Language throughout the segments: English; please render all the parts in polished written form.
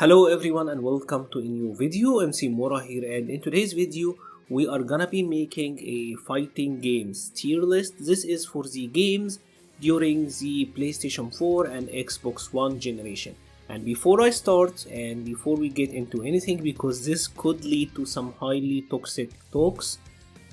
Hello everyone and welcome to a new video. MC-Mura here, and in today's video we are gonna be making a fighting games tier list. This is for the games during the PlayStation 4 and Xbox One generation. And before I start and before we get into anything, because this could lead to some highly toxic talks,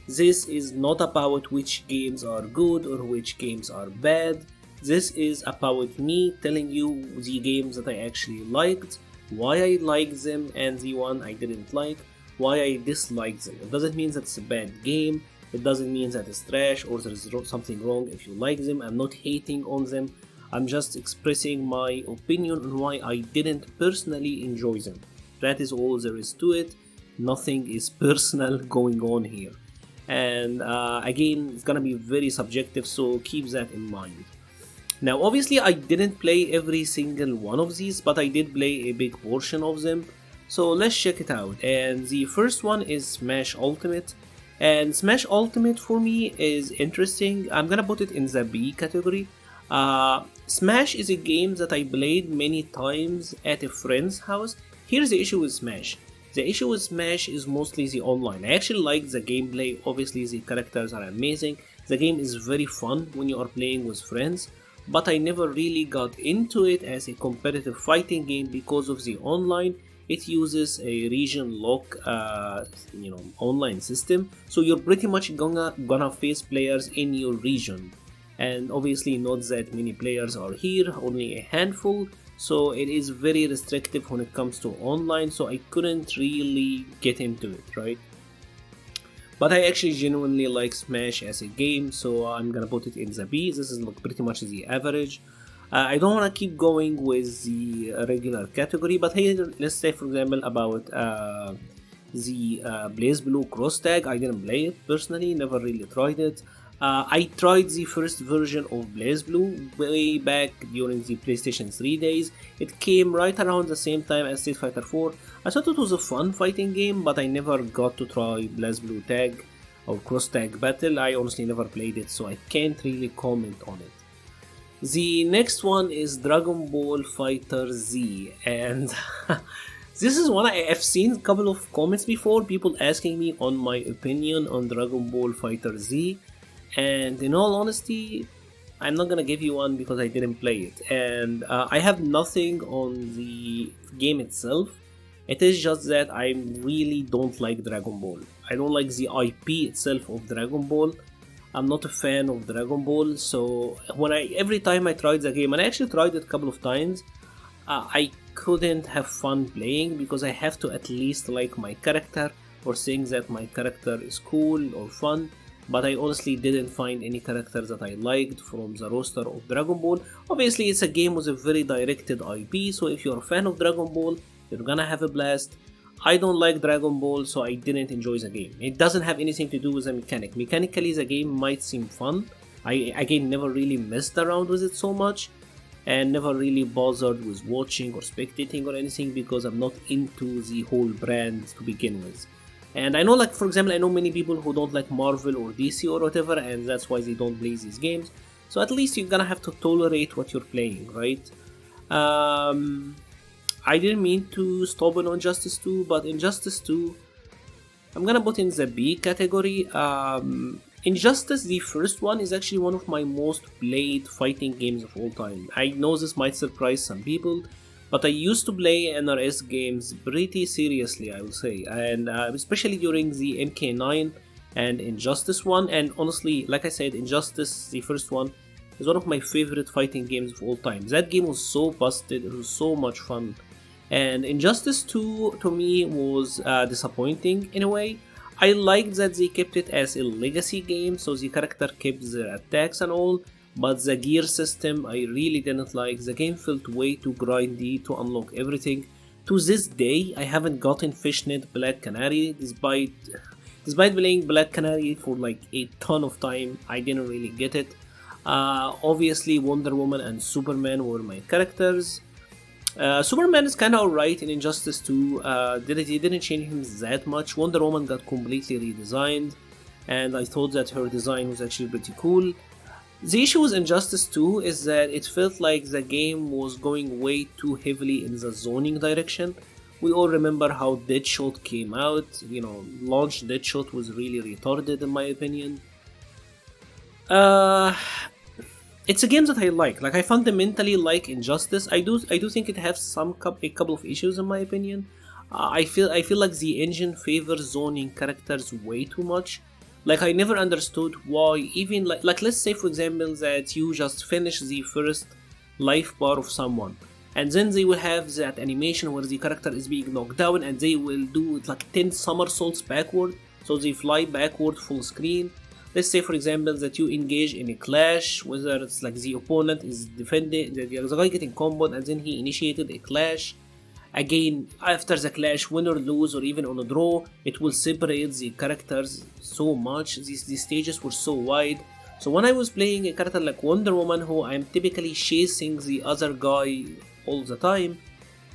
this is not about which games are good or which games are bad. This is about me telling you the games that I actually liked, why I like them, and the one I didn't like, why I dislike them. It doesn't mean that it's a bad game, it doesn't mean that it's trash or there's something wrong if you like them. I'm not hating on them, I'm just expressing my opinion on why I didn't personally enjoy them. That is all there is to it, nothing is personal going on here. And again, it's gonna be very subjective, so keep that in mind. Now obviously I didn't play every single one of these, but I did play a big portion of them, so let's check it out. And the first one is Smash Ultimate, and Smash Ultimate for me is interesting. I'm gonna put it in the B category. Smash is a game that I played many times at a friend's house. Here's the issue with Smash. The issue with Smash is mostly the online. I actually like the gameplay, obviously the characters are amazing, the game is very fun when you are playing with friends, but I never really got into it as a competitive fighting game because of the online. It uses a region lock online system, so you're pretty much gonna face players in your region, and obviously not that many players are here, only a handful, so it is very restrictive when it comes to online, so I couldn't really get into it, right? But I actually genuinely like Smash as a game, so I'm gonna put it in the B. This is like pretty much the average. I don't wanna keep going with the regular category, but here let's say for example about the BlazBlue Cross Tag. I didn't play it personally, never really tried it. I tried the first version of BlazBlue way back during the PlayStation 3 days. It came right around the same time as Street Fighter 4. I thought it was a fun fighting game, but I never got to try BlazBlue Tag or Cross Tag Battle. I honestly never played it, so I can't really comment on it. The next one is Dragon Ball FighterZ, and this is one I've seen a couple of comments before, people asking me on my opinion on Dragon Ball FighterZ. And in all honesty, I'm not gonna give you one because I didn't play it, and I have nothing on the game itself. It is just that I really don't like Dragon Ball. I don't like the IP itself of Dragon Ball. I'm not a fan of Dragon Ball, so every time I tried the game, and I actually tried it a couple of times, I couldn't have fun playing because I have to at least like my character or think that my character is cool or fun. But I honestly didn't find any characters that I liked from the roster of Dragon Ball. Obviously it's a game with a very directed IP, so if you're a fan of Dragon Ball, you're gonna have a blast. I don't like Dragon Ball, so I didn't enjoy the game. It doesn't have anything to do with the mechanic. Mechanically the game might seem fun. I again never really messed around with it so much, and never really bothered with watching or spectating or anything because I'm not into the whole brand to begin with. And I know, like for example, I know many people who don't like Marvel or DC or whatever, and that's why they don't play these games. So at least you're gonna have to tolerate what you're playing, right? I didn't mean to stop on Injustice 2, but Injustice 2, I'm gonna put in the B category. Injustice, the first one, is actually one of my most played fighting games of all time. I know this might surprise some people, but I used to play NRS games pretty seriously, I would say, and especially during the MK9 and Injustice 1, and honestly, like I said, Injustice, the first one, is one of my favorite fighting games of all time. That game was so busted, it was so much fun, and Injustice 2 to me was disappointing in a way. I liked that they kept it as a legacy game, so the character kept their attacks and all, but the gear system I really didn't like. The game felt way too grindy to unlock everything. To this day, I haven't gotten Fishnet Black Canary, despite playing Black Canary for like a ton of time. I didn't really get it. Obviously Wonder Woman and Superman were my characters. Superman is kinda alright in Injustice 2, he didn't change him that much. Wonder Woman got completely redesigned, and I thought that her design was actually pretty cool. The issue with Injustice 2 is that it felt like the game was going way too heavily in the zoning direction. We all remember how Deadshot came out, launch Deadshot was really retarded in my opinion. It's a game that I like. I fundamentally like Injustice. I do think it has a couple of issues in my opinion. I feel like the engine favors zoning characters way too much. I never understood why, even like let's say for example that you just finish the first life bar of someone, and then they will have that animation where the character is being knocked down and they will do 10 somersaults backward, so they fly backward full screen. Let's say for example that you engage in a clash, whether it's the opponent is defending, the guy getting comboed and then he initiated a clash. Again, after the clash, win or lose or even on a draw, it will separate the characters so much. These stages were so wide. So when I was playing a character like Wonder Woman, who I'm typically chasing the other guy all the time,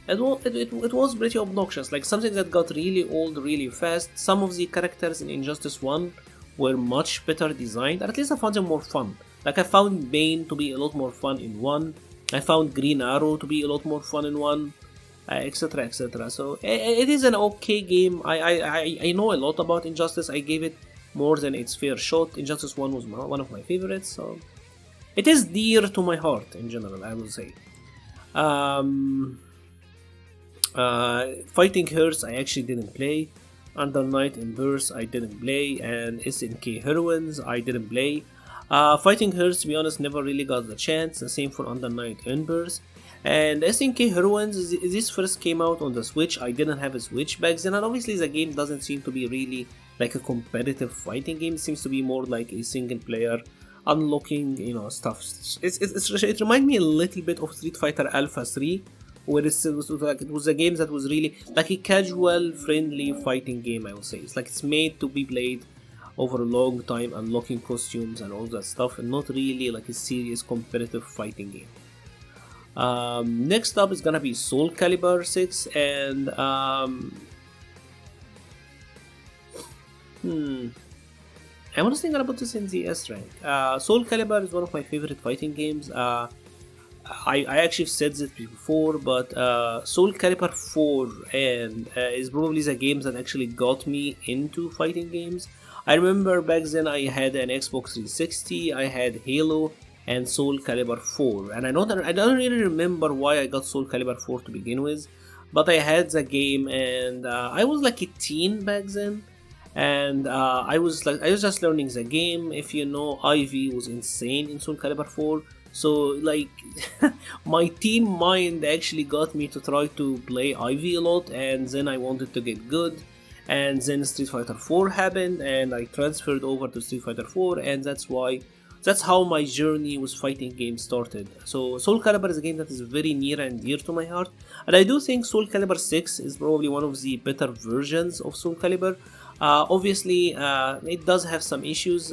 it was pretty obnoxious. Something that got really old really fast. Some of the characters in Injustice 1 were much better designed, or at least I found them more fun. I found Bane to be a lot more fun in 1. I found Green Arrow to be a lot more fun in 1. Etc, etc. So it is an okay game. I know a lot about Injustice. I gave it more than its fair shot. Injustice 1 was one of my favorites, so it is dear to my heart in general, I will say. Fighting Hearts I actually didn't play. Under Night in Burst I didn't play, and SNK Heroines I didn't play. Fighting Hearts, to be honest, never really got the chance. The same for Under Night in Burst. And SNK Heroines, this first came out on the Switch. I didn't have a Switch back then, and obviously the game doesn't seem to be really like a competitive fighting game. It seems to be more like a single player unlocking, stuff. It reminds me a little bit of Street Fighter Alpha 3, where it was a game that was really like a casual, friendly fighting game, I would say. It's made to be played over a long time, unlocking costumes and all that stuff, and not really like a serious competitive fighting game. Next up is gonna be Soulcalibur 6, and I honestly gonna put this in the S rank. Soulcalibur is one of my favorite fighting games. I actually said this before, but Soulcalibur 4 and is probably the games that actually got me into fighting games. I remember back then I had an Xbox 360, I had Halo, and Soulcalibur 4, and I don't really remember why I got Soulcalibur 4 to begin with, but I had the game, and I was like a teen back then, and I was just learning the game. If you know, Ivy was insane in Soulcalibur 4, so my teen mind actually got me to try to play Ivy a lot, and then I wanted to get good, and then Street Fighter 4 happened, and I transferred over to Street Fighter 4, and that's how my journey with fighting games started. So Soulcalibur is a game that is very near and dear to my heart, and I do think Soulcalibur 6 is probably one of the better versions of Soulcalibur. Obviously, it does have some issues,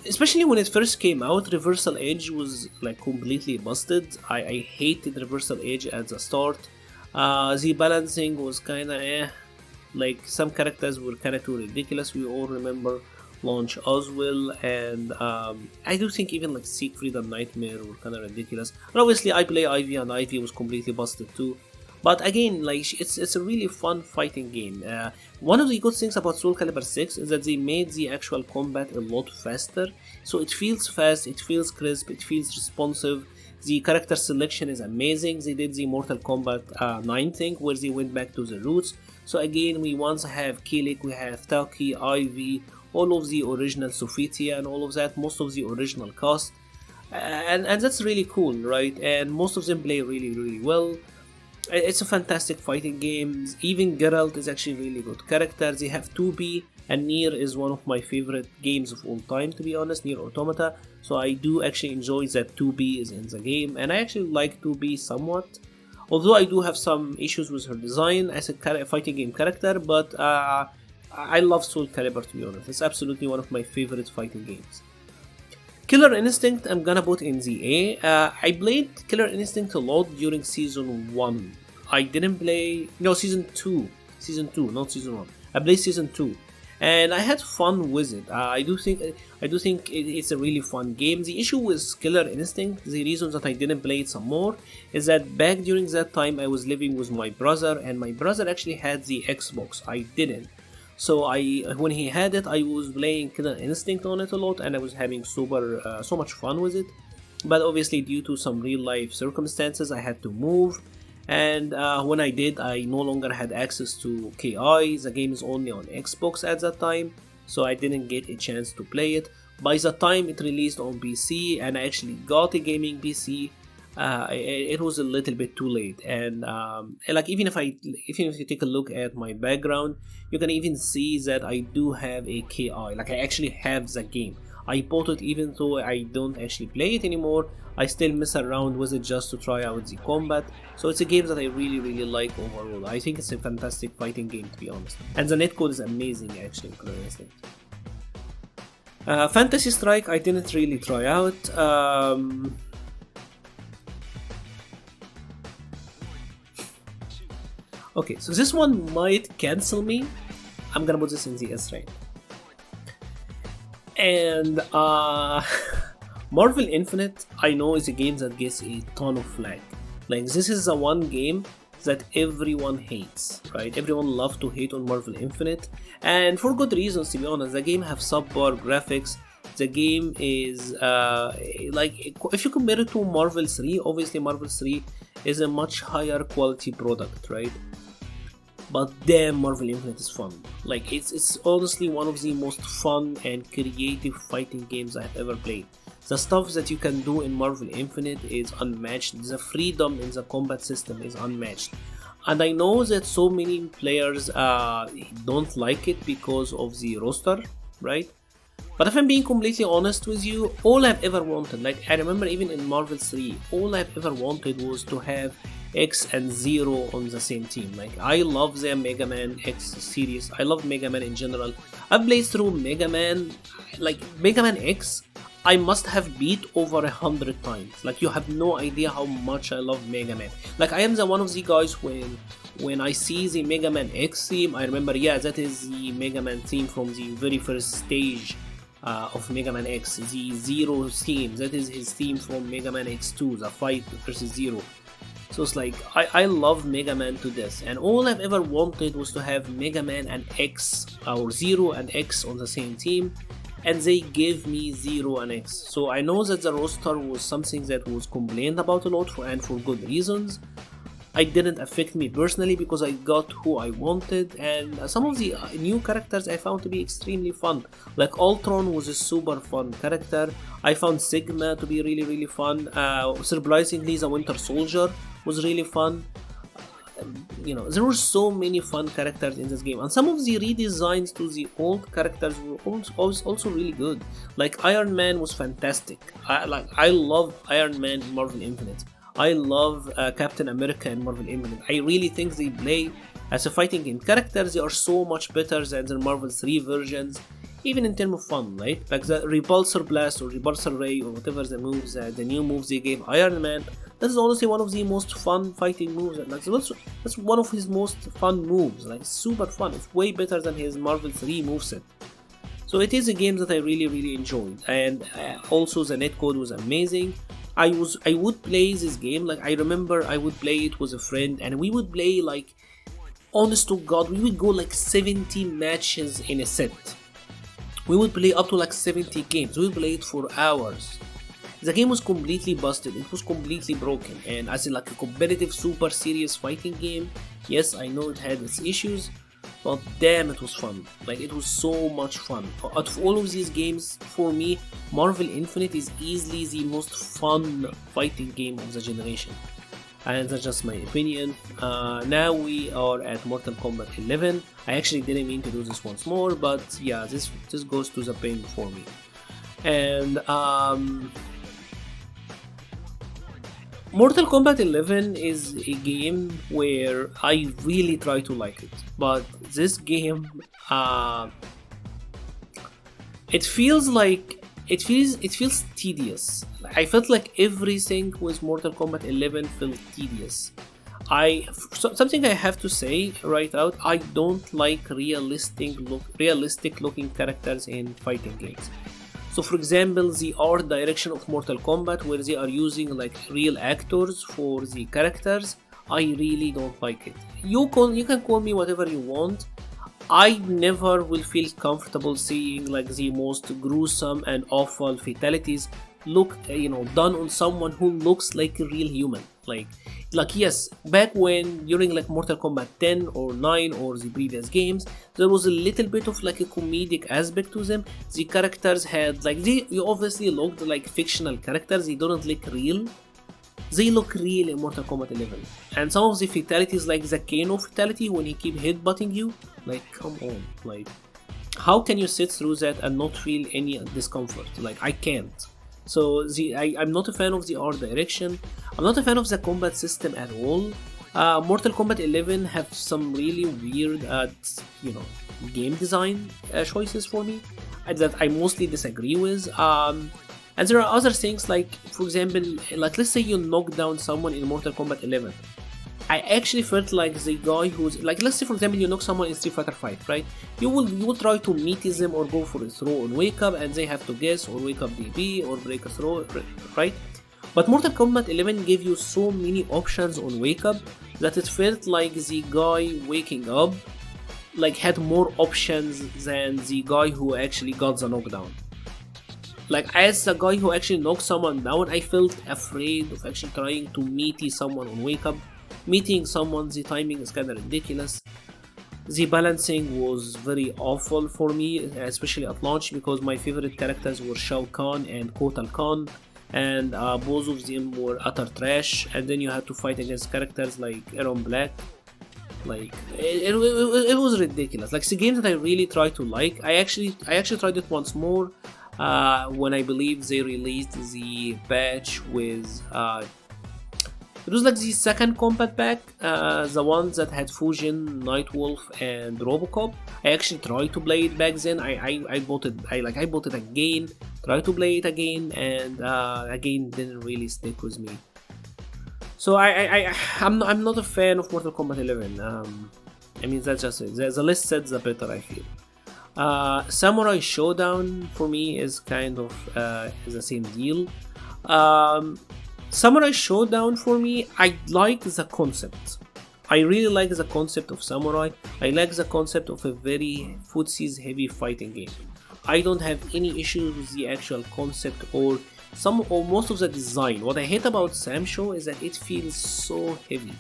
especially when it first came out. Reversal Edge was completely busted. I hated Reversal Edge at the start. The balancing was kinda some characters were kinda too ridiculous. We all remember Launch Oswell, and I do think even Siegfried and Nightmare were kinda ridiculous. And obviously I play Ivy, and Ivy was completely busted too. But again, it's a really fun fighting game. One of the good things about Soulcalibur 6 is that they made the actual combat a lot faster. So it feels fast, it feels crisp, it feels responsive. The character selection is amazing. They did the Mortal Kombat 9 thing where they went back to the roots. So again, we once have Kilik, we have Taki, Ivy, all of the original Sofitia and all of that, most of the original cast. And that's really cool, right? And most of them play really, really well. It's a fantastic fighting game. Even Geralt is actually a really good character. They have 2B, and Nier is one of my favorite games of all time, to be honest, Nier Automata. So I do actually enjoy that 2B is in the game, and I actually like 2B somewhat. Although I do have some issues with her design as a fighting game character, but I love Soulcalibur, to be honest. It's absolutely one of my favorite fighting games. Killer Instinct, I'm gonna put in the A. I played Killer Instinct a lot during Season 1. I didn't play... No, Season 2. Season 2, not Season 1. I played Season 2. and I had fun with it. I do think it's a really fun game. The issue with Killer Instinct, the reason that I didn't play it some more, is that back during that time I was living with my brother, and my brother actually had the Xbox. I didn't. So when he had it, I was playing Killer Instinct on it a lot, and I was having so much fun with it. But obviously, due to some real life circumstances, I had to move. And when I did, I no longer had access to KI. The game is only on Xbox at that time, so I didn't get a chance to play it. By the time it released on PC and I actually got a gaming PC, it was a little bit too late. And like even if you take a look at my background, you can even see that I do have a KI. Like I actually have the game. I bought it even though I don't actually play it anymore. I still mess around with it just to try out the combat. So it's a game that I really like overall. I think it's a fantastic fighting game, to be honest. And the netcode is amazing actually. Fantasy Strike I didn't really try out. Okay, so this one might cancel me. I'm gonna put this in the S rank. And Marvel Infinite, I know, is a game that gets a ton of flack. Like this is the one game that everyone hates, right? Everyone loves to hate on Marvel Infinite, and for good reasons, to be honest. The game have subpar graphics. The game is like, if you compare it to Marvel 3, obviously Marvel 3 is a much higher quality product, right? But damn, Marvel Infinite is fun. Like it's honestly one of the most fun and creative fighting games I've ever played. The stuff that you can do in Marvel Infinite is unmatched. The freedom in the combat system is unmatched. And I know that so many players don't like it because of the roster, right? But if I'm being completely honest with you, all I've ever wanted, like I remember even in Marvel 3, all I've ever wanted was to have X and Zero on the same team. Like I love the Mega Man X series. I love Mega Man in general. I've played through Mega Man, like Mega Man X, I must have beat over 100 times. Like you have no idea how much I love Mega Man. Like I am the one of the guys when I see the Mega Man X theme, I remember, yeah, that is the Mega Man theme from the very first stage of Mega Man X. The Zero theme, that is his theme from Mega Man X2, the fight versus Zero. So it's like, I love Mega Man to death, and all I've ever wanted was to have Mega Man and X, or Zero and X on the same team, and they gave me Zero and X. So I know that the roster was something that was complained about a lot, and for good reasons. It didn't affect me personally because I got who I wanted, and some of the new characters I found to be extremely fun. Like Ultron was a super fun character. I found Sigma to be really fun. Surprisingly, the Winter Soldier was really fun. You know, there were so many fun characters in this game, and some of the redesigns to the old characters were also really good. Like Iron Man was fantastic. I love Iron Man in Marvel Infinite. I love Captain America and Marvel Infinite. I really think they play as a fighting game. Characters, they are so much better than the Marvel 3 versions, even in terms of fun, right? Like the Repulsor Blast or Repulsor Ray or whatever the moves, the new moves they gave Iron Man. That is honestly one of the most fun fighting moves. Like, that's one of his most fun moves. Like super fun. It's way better than his Marvel 3 moveset. So it is a game that I really enjoyed, and also the netcode was amazing. I would play this game, like I remember I would play it with a friend, and we would play like, honest to God, we would go like 70 matches in a set. We would play up to like 70 games. We would play it for hours. The game was completely busted. It was completely broken, and as in like a competitive super serious fighting game, yes, I know it had its issues, but damn, it was fun. Like it was so much fun. Out of all of these games, for me, Marvel Infinite is easily the most fun fighting game of the generation, and that's just my opinion. Now we are at Mortal Kombat 11. I actually didn't mean to do this once more, but yeah, this goes to the pen for me. And Mortal Kombat 11 is a game where I really try to like it, but this game, it feels tedious. I felt like everything with Mortal Kombat 11 felt tedious. Something I have to say right out, I don't like realistic looking characters in fighting games. So for example, the art direction of Mortal Kombat, where they are using like real actors for the characters, I really don't like it. You can call me whatever you want. I never will feel comfortable seeing like the most gruesome and awful fatalities look, done on someone who looks like a real human. Like yes, back when during like Mortal Kombat 10 or 9 or the previous games, there was a little bit of like a comedic aspect to them. The characters had like you obviously looked like fictional characters. They don't look real. They look real in Mortal Kombat 11. And some of the fatalities, like the Kano fatality when he keep headbutting you, like come on, like how can you sit through that and not feel any discomfort? Like I can't. So I'm not a fan of the art direction. I'm not a fan of the combat system at all. Mortal Kombat 11 have some really weird, game design choices for me that I mostly disagree with. And there are other things like, for example, like let's say you knock down someone in Mortal Kombat 11. I actually felt like the guy who's like, let's say for example you knock someone in Street Fighter 5, right? You will try to meet them or go for a throw on wake up, and they have to guess or wake up DB or break a throw, right? But Mortal Kombat 11 gave you so many options on wake up that it felt like the guy waking up like had more options than the guy who actually got the knockdown. Like as the guy who actually knocked someone down, I felt afraid of actually trying to meet someone on wake up. Meeting someone, the timing is kinda ridiculous. The balancing was very awful for me, especially at launch, because my favorite characters were Shao Kahn and Kotal Kahn, and both of them were utter trash. And then you had to fight against characters like Aaron Black. Like it was ridiculous. Like the games that I really tried to like, I actually tried it once more when I believe they released the patch with it was like the second Kombat pack, the ones that had Fujin, Nightwolf, and Robocop. I actually tried to play it back then. I bought it. I bought it again, tried to play it again, and again didn't really stick with me. So I'm not a fan of Mortal Kombat 11. I mean that's just it. The less said the better, I feel. Samurai Showdown for me is kind of the same deal. Samurai Showdown for me, I like the concept. I really like the concept of Samurai. I like the concept of a very footsies heavy fighting game. I don't have any issues with the actual concept or most of the design. What I hate about Samsho is that it feels so heavy.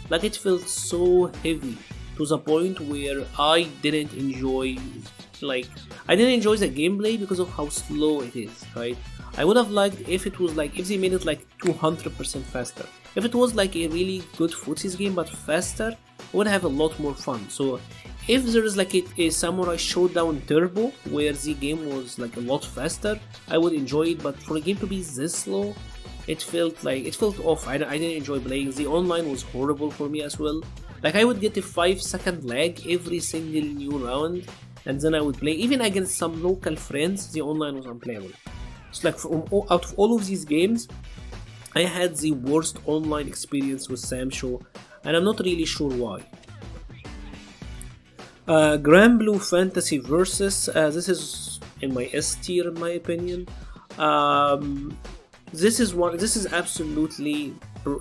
Like it felt so heavy to the point where I didn't enjoy the gameplay because of how slow it is, right? I would have liked if it was like, if they made it like 200% faster. If it was like a really good footsies game but faster, I would have a lot more fun. So if there is like a Samurai Showdown Turbo where the game was like a lot faster, I would enjoy it. But for a game to be this slow, it felt off. I didn't enjoy playing. The online was horrible for me as well. Like I would get a 5-second lag every single new round, and then I would play. Even against some local friends, the online was unplayable. It's like out of all of these games, I had the worst online experience with Samsho, and I'm not really sure why. Granblue Fantasy versus this is in my S tier in my opinion. This is absolutely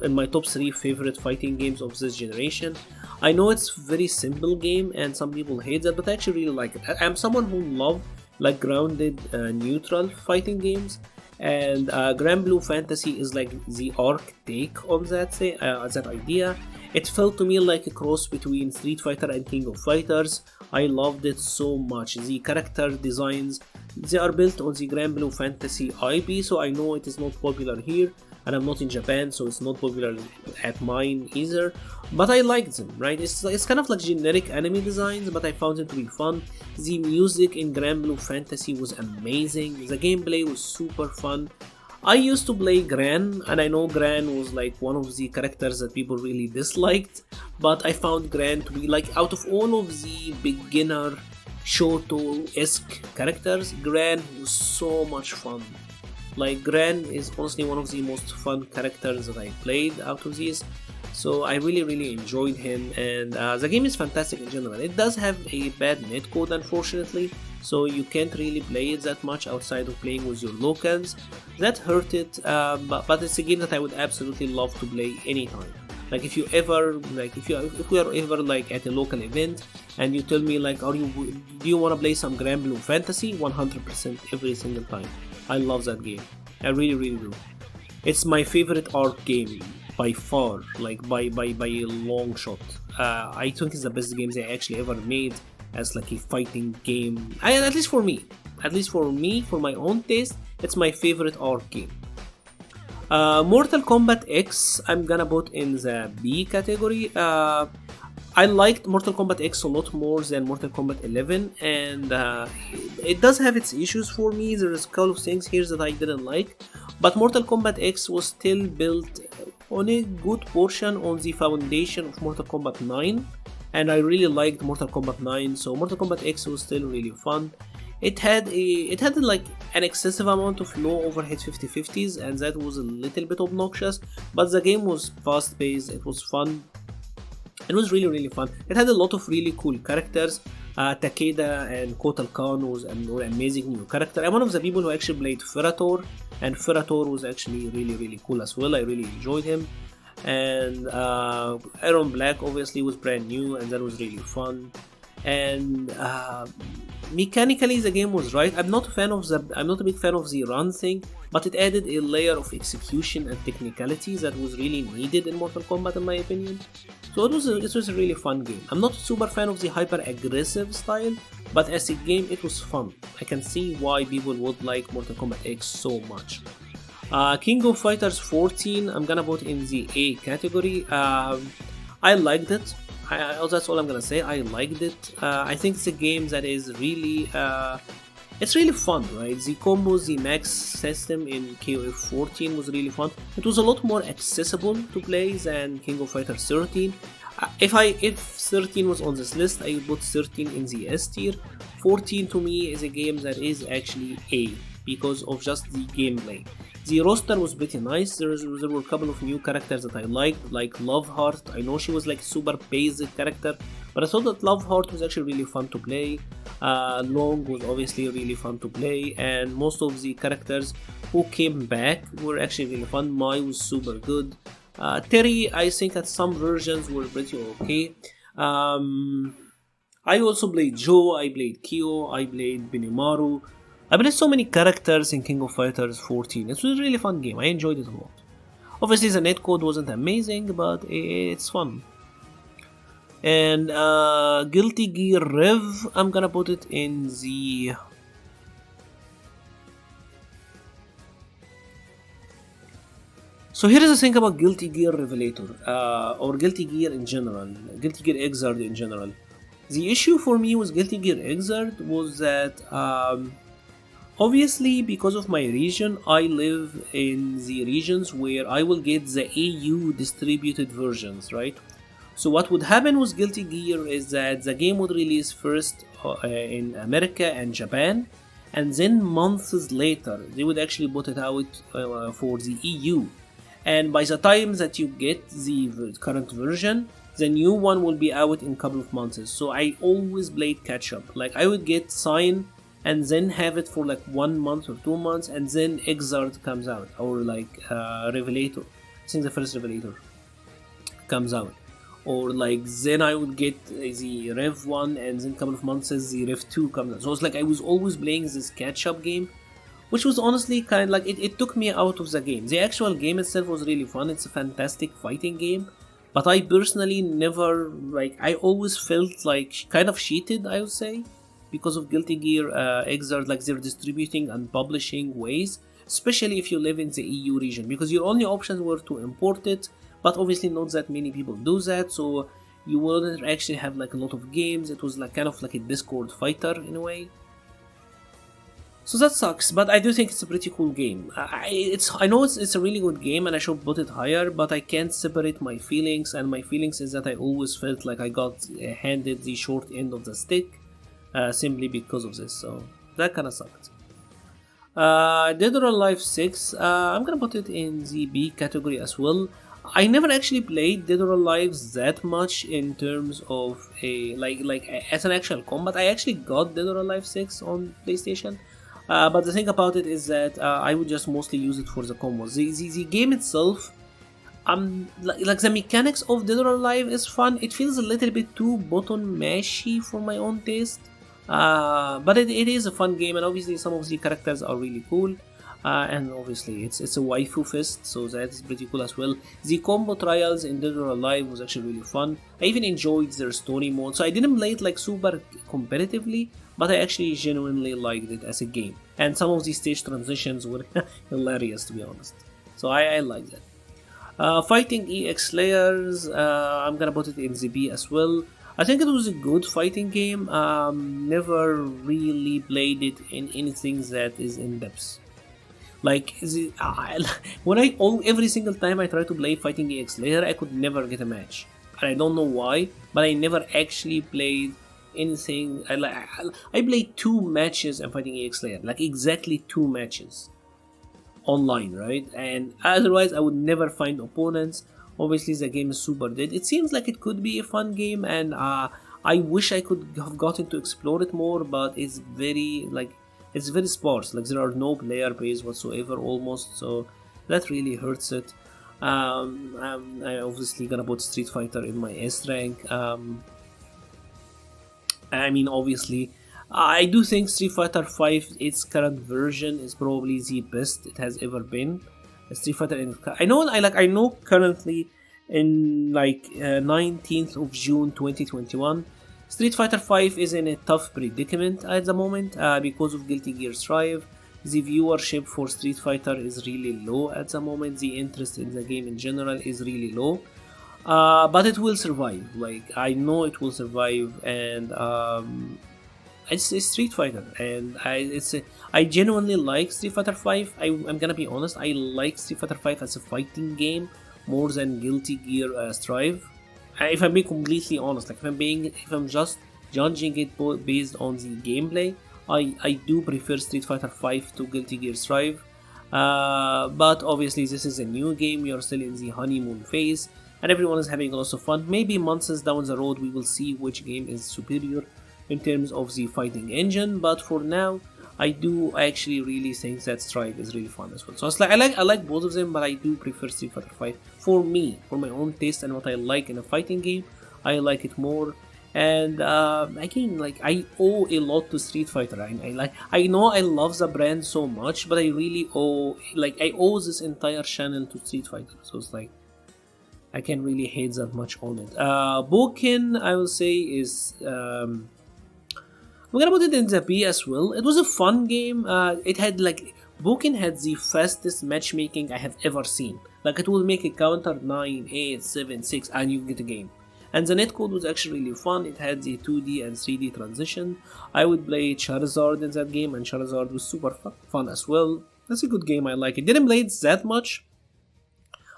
in my top 3 favorite fighting games of this generation. I know it's a very simple game and some people hate that, but I actually really like it. I'm someone who loves like grounded, neutral fighting games, and Granblue Fantasy is like the arc take on that idea. It felt to me like a cross between Street Fighter and King of Fighters. I loved it so much. The character designs, they are built on the Granblue Fantasy IP, so I know it is not popular here, and I'm not in Japan, so it's not popular at mine either. But I liked them, right? It's kind of like generic anime designs, but I found it to be fun. The music in Granblue Fantasy was amazing. The gameplay was super fun. I used to play Gran, and I know Gran was like one of the characters that people really disliked, but I found Gran to be like, out of all of the beginner Shoto-esque characters, Gran was so much fun. Like Gran is honestly one of the most fun characters that I played out of these. So I really enjoyed him, and the game is fantastic in general. It does have a bad netcode, unfortunately, so you can't really play it that much outside of playing with your locals. That hurt it, but it's a game that I would absolutely love to play anytime. Like if we are ever like at a local event and you tell me like, do you want to play some Granblue Fantasy? 100% every single time. I love that game. I really do. It's my favorite art game by far, like by a long shot. I think it's the best game they actually ever made as like a fighting game. At least for me, for my own taste, it's my favorite art game. Mortal Kombat X, I'm gonna put in the B category. I liked Mortal Kombat X a lot more than Mortal Kombat 11, and it does have its issues for me. There's a couple of things here that I didn't like, but Mortal Kombat X was still built on a good portion on the foundation of Mortal Kombat 9, and I really liked Mortal Kombat 9, so Mortal Kombat X was still really fun. It had like an excessive amount of low overhead 50-50s, and that was a little bit obnoxious, but the game was fast paced, it was fun. It was really fun. It had a lot of really cool characters. Takeda and Kotal Khan were amazing new character. I'm one of the people who actually played Ferrator, and Ferrator was actually really cool as well. I really enjoyed him. And Aaron Black obviously was brand new, and that was really fun. And mechanically the game was right. I'm not a big fan of the run thing, but it added a layer of execution and technicality that was really needed in Mortal Kombat in my opinion. So it was a really fun game. I'm not a super fan of the hyper aggressive style, but as a game it was fun. I can see why people would like Mortal Kombat X so much. King of Fighters 14, I'm gonna put in the A category. I liked it. That's all I'm gonna say. I liked it. I think it's a game that is really it's really fun, right? The combos, the max system in KOF 14 was really fun. It was a lot more accessible to play than King of Fighters 13. If 13 was on this list, I would put 13 in the S tier. 14 to me is a game that is actually A because of just the gameplay. The roster was pretty nice. There were a couple of new characters that I liked, like Loveheart. I know she was like super basic character, but I thought that Loveheart was actually really fun to play. Long was obviously really fun to play, and most of the characters who came back were actually really fun. Mai was super good. Terry, I think at some versions were pretty okay. I also played Joe, I played Kyo, I played Benimaru. I played so many characters in King of Fighters 14. It was a really fun game. I enjoyed it a lot. Obviously the netcode wasn't amazing, but it's fun. And Guilty Gear Rev, I'm gonna put it in the... So here is the thing about Guilty Gear Revelator, or Guilty Gear in general, Guilty Gear Xrd in general. The issue for me with Guilty Gear Xrd was that obviously because of my region, I live in the regions where I will get the EU distributed versions, right? So what would happen with Guilty Gear is that the game would release first in America and Japan, and then months later they would actually put it out for the EU. And by the time that you get the current version, the new one will be out in a couple of months. So I always played catch up. Like I would get Sign and then have it for like 1 month or 2 months, and then Xrd comes out, or like Revelator. I think the first Revelator comes out. Or like then I would get the Rev 1, and then a couple of months the Rev 2 comes out. So it's like I was always playing this catch up game, which was honestly kind of like it took me out of the game. The actual game itself was really fun. It's a fantastic fighting game, but I personally never, like, I always felt like kind of cheated, I would say, because of Guilty Gear Xrd, like they're distributing and publishing ways, especially if you live in the EU region, because your only options were to import it, but obviously not that many people do that, so you wouldn't actually have like a lot of games. It was like kind of like a Discord fighter in a way. So that sucks, but I do think it's a pretty cool game. I know it's a really good game and I should put it higher, but I can't separate my feelings, and my feelings is that I always felt like I got handed the short end of the stick simply because of this, so that kinda sucked. Dead or Alive 6, I'm gonna put it in the B category as well. I never actually played Dead or Alive that much in terms of a as an actual combat. I actually got Dead or Alive 6 on PlayStation, but the thing about it is that I would just mostly use it for the combos. The game itself, like the mechanics of Dead or Alive is fun. It feels a little bit too button mashy for my own taste, but it is a fun game, and obviously some of the characters are really cool. And obviously it's a waifu fest, so that is pretty cool as well. The combo trials in Dead or Alive was actually really fun. I even enjoyed their story mode, so I didn't play it like super competitively, but I actually genuinely liked it as a game. And some of the stage transitions were hilarious, to be honest. So I like that. Fighting EX Layers, I'm gonna put it in the B as well. I think it was a good fighting game. Never really played it in anything that is in depth. Like every single time I try to play Fighting EX Layer, I could never get a match, and I don't know why. But I never actually played anything. I played 2 matches in Fighting EX Layer, like exactly 2 matches online, right? And otherwise, I would never find opponents. Obviously, the game is super dead. It seems like it could be a fun game, and I wish I could have gotten to explore it more, but it's very sparse. Like there are no player base whatsoever almost, so that really hurts it. I obviously gonna put Street Fighter in my S rank. I mean, obviously, I do think Street Fighter V, its current version, is probably the best it has ever been. Street Fighter, I know currently in 19th of June 2021. Street Fighter V is in a tough predicament at the moment because of Guilty Gear Strive. The viewership for Street Fighter is really low at the moment. The interest in the game in general is really low. But it will survive. Like, I know it will survive, and it's a Street Fighter, and I genuinely like Street Fighter V. I'm gonna be honest, I like Street Fighter V as a fighting game more than Guilty Gear Strive. If I'm being completely honest, like if I'm just judging it based on the gameplay, I do prefer Street Fighter V to Guilty Gear Strive. But obviously this is a new game, we are still in the honeymoon phase, and everyone is having lots of fun. Maybe months down the road we will see which game is superior in terms of the fighting engine, but for now I do actually really think that Strive is really fun as well. So it's like I like both of them, but I do prefer Street Fighter V for me, for my own taste and what I like in a fighting game. I like it more, and again, like, I owe a lot to Street Fighter. I know I love the brand so much, but I really owe this entire channel to Street Fighter. So it's like I can't really hate that much on it. Boken, I will say, is I'm gonna put it in the B as well. It was a fun game. It had Boken had the fastest matchmaking I have ever seen. Like, it will make a counter 9, 8, 7, 6, and you get a game. And the netcode was actually really fun. It had the 2D and 3D transition. I would play Charizard in that game, and Charizard was super fun as well. That's a good game, I like it. Didn't play it that much.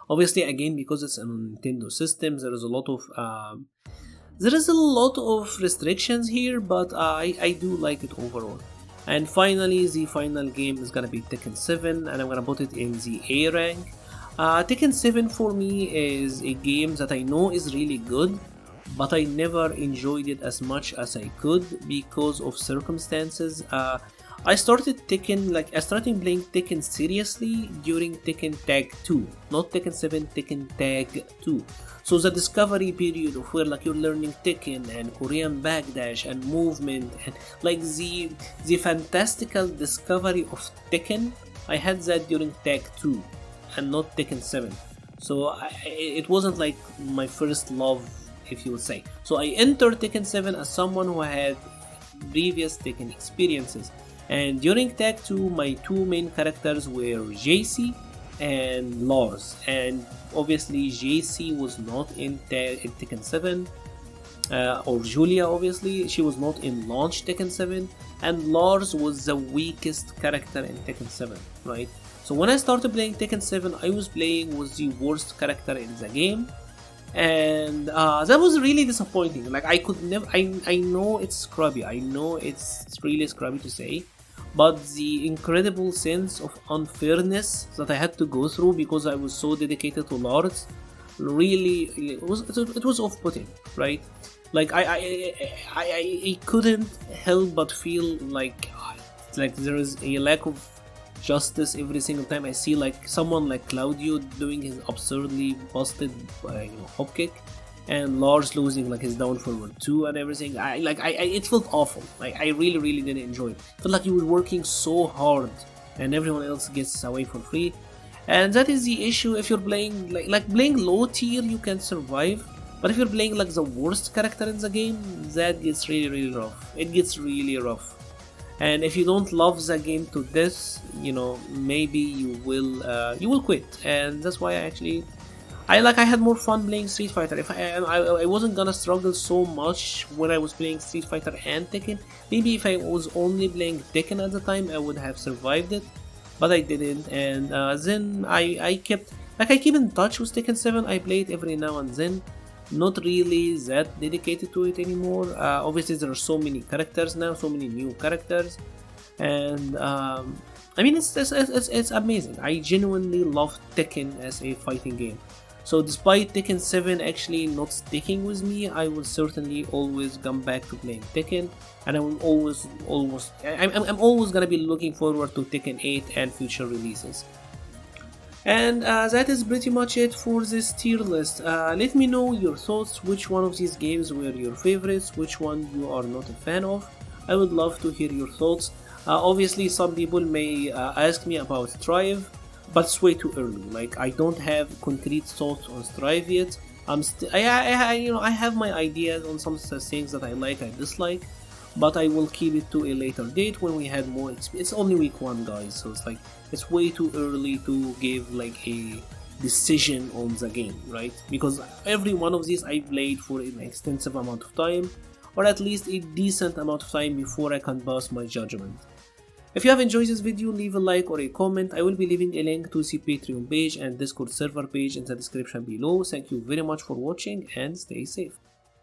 Obviously, again, because it's on Nintendo systems, there is a lot of restrictions here, but I do like it overall. And finally, the final game is gonna be Tekken 7, and I'm gonna put it in the A rank. Tekken 7 for me is a game that I know is really good, but I never enjoyed it as much as I could because of circumstances. I started playing Tekken seriously during Tekken Tag 2, not Tekken 7, Tekken Tag 2. So the discovery period of where you're learning Tekken and Korean backdash and movement and the fantastical discovery of Tekken, I had that during Tag 2 and not Tekken 7. So it wasn't like my first love, if you would say. So I entered Tekken 7 as someone who had previous Tekken experiences. And during Tag 2, my two main characters were JC and Lars. And obviously JC was not in Tekken 7, or Julia, obviously she was not in launch Tekken 7, and Lars was the weakest character in Tekken 7, right? So when I started playing Tekken 7, I was playing with the worst character in the game, and that was really disappointing. Like, I could never, I know it's scrubby, I know it's really scrubby to say, but the incredible sense of unfairness that I had to go through because I was so dedicated to Lars, really it was off-putting, right? Like I couldn't help but feel like there is a lack of justice every single time I see like someone like Claudio doing his absurdly busted hop kick, and Lars losing like his down forward 2 and everything. It felt awful. Like I really didn't enjoy it. Felt like you were working so hard and everyone else gets away for free. And that is the issue. If you're playing like playing low tier, you can survive, but if you're playing like the worst character in the game, that gets really rough. It gets really rough. And if you don't love the game to this, maybe you will quit. And that's why I had more fun playing Street Fighter. If I wasn't gonna struggle so much when I was playing Street Fighter and Tekken. Maybe if I was only playing Tekken at the time, I would have survived it, but I didn't. And then I keep in touch with Tekken 7. I play it every now and then, not really that dedicated to it anymore. Obviously there are so many characters now, so many new characters, and I mean it's amazing. I genuinely love Tekken as a fighting game. So despite Tekken 7 actually not sticking with me, I will certainly always come back to playing Tekken, and I will I'm always gonna be looking forward to Tekken 8 and future releases. And that is pretty much it for this tier list. Let me know your thoughts, which one of these games were your favorites, which one you are not a fan of. I would love to hear your thoughts. Obviously some people may ask me about Strive, but it's way too early. Like I don't have concrete thoughts on Strive yet. I have my ideas on some things that I like, I dislike, but I will keep it to a later date when we had more experience. It's only week 1, guys, so it's way too early to give like a decision on the game, right? Because every one of these I played for an extensive amount of time, or at least a decent amount of time before I can pass my judgment. If you have enjoyed this video, leave a like or a comment. I will be leaving a link to the Patreon page and Discord server page in the description below. Thank you very much for watching and stay safe.